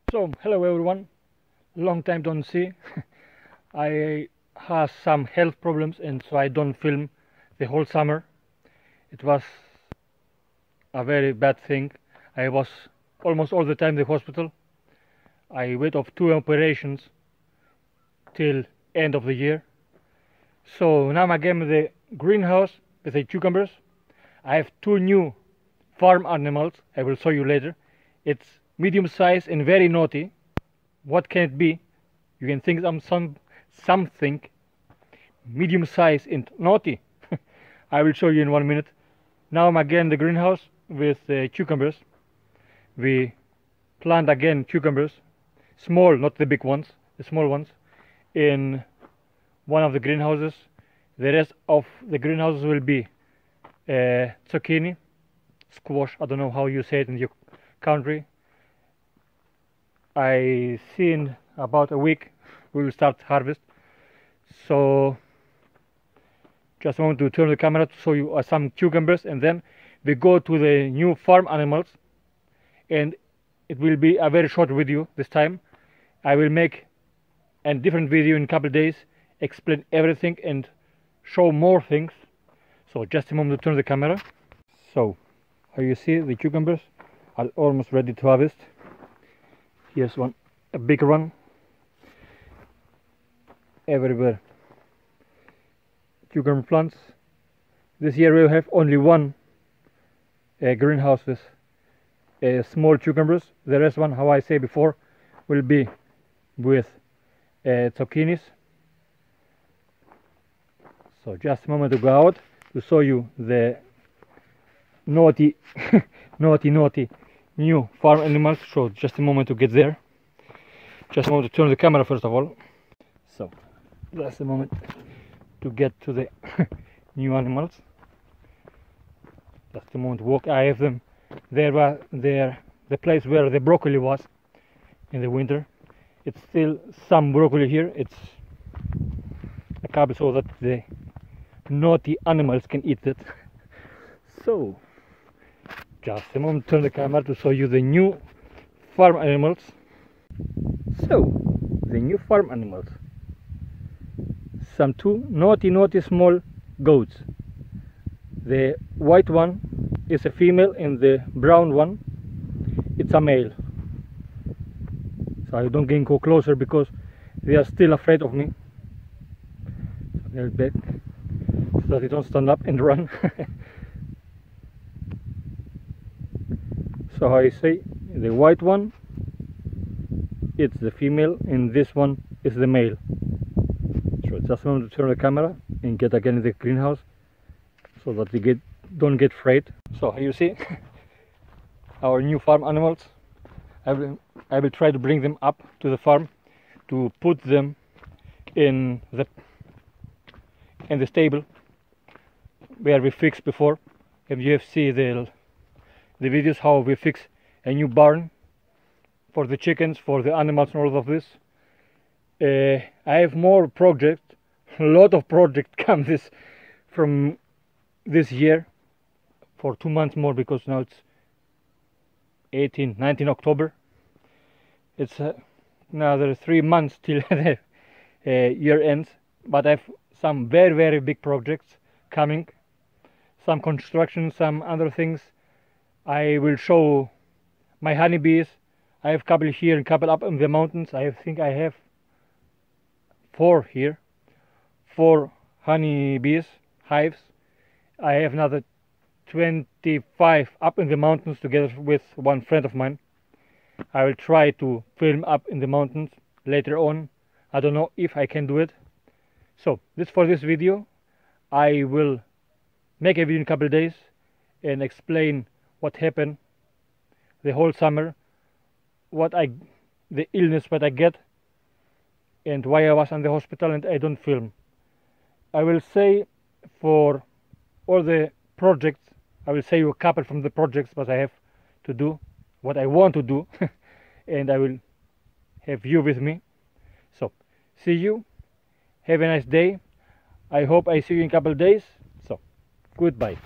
So, hello everyone, long time don't see. I had some health problems and so I don't film the whole summer. It was a very bad thing. I was almost all the time in the hospital. I wait of 2 operations till end of the year. So now I'm again in the greenhouse with the cucumbers. I have 2 new farm animals. I will show you later. It's medium size and very naughty. What can it be? You can think something medium size and naughty. I will show you in 1 minute. Now I'm again in the greenhouse with cucumbers. We plant again cucumbers, small, not the big ones, the small ones, in one of the greenhouses. The rest of the greenhouses will be zucchini, squash, I don't know how you say it in your country. I see in about a week we will start harvest. So just want to turn the camera to show you some cucumbers, and then we go to the new farm animals, and it will be a very short video this time. I will make a different video in a couple of days, explain everything and show more things. So just a moment to turn the camera. So how you see, the cucumbers are almost ready to harvest. Here's one, a big one, everywhere cucumber plants. This year we have only one greenhouse with small cucumbers. The rest one, how I say before, will be with zucchinis. So just a moment to go out to show you the naughty naughty new farm animals. So just a moment to get there. Just a moment to turn the camera first of all. So just a moment to get to the new animals. Just a moment to walk. I have them there. The place where the broccoli was in the winter. It's still some broccoli here. It's a couple so that the naughty animals can eat it. So just a moment to turn the camera to show you the new farm animals. So the new farm animals. Some 2 naughty small goats. The white one is a female and the brown one it's a male. So I don't go closer because they are still afraid of me. So they're back so that they don't stand up and run. So I say the white one it's the female and this one is the male. So just want to turn the camera and get again in the greenhouse so that they don't get afraid. So you see our new farm animals. I will try to bring them up to the farm to put them in the stable where we fixed before. If you have seen the videos how we fix a new barn for the chickens, for the animals and all of this. I have more projects, a lot of projects come from this year for 2 months more, because now it's 19 October. It's another 3 months till the year ends, but I have some very big projects coming, some construction, some other things. I will show my honeybees. I have a couple here and a couple up in the mountains. I think I have 4 here, 4 honeybees hives. I have another 25 up in the mountains together with one friend of mine. I will try to film up in the mountains later on. I don't know if I can do it. So for this video I will make a video in a couple of days and explain what happened the whole summer, the illness what I get, and why I was in the hospital and I don't film. I will say for all the projects, I will say you a couple from the projects what I have to do, what I want to do, and I will have you with me. So see you, have a nice day. I hope I see you in a couple of days. So goodbye.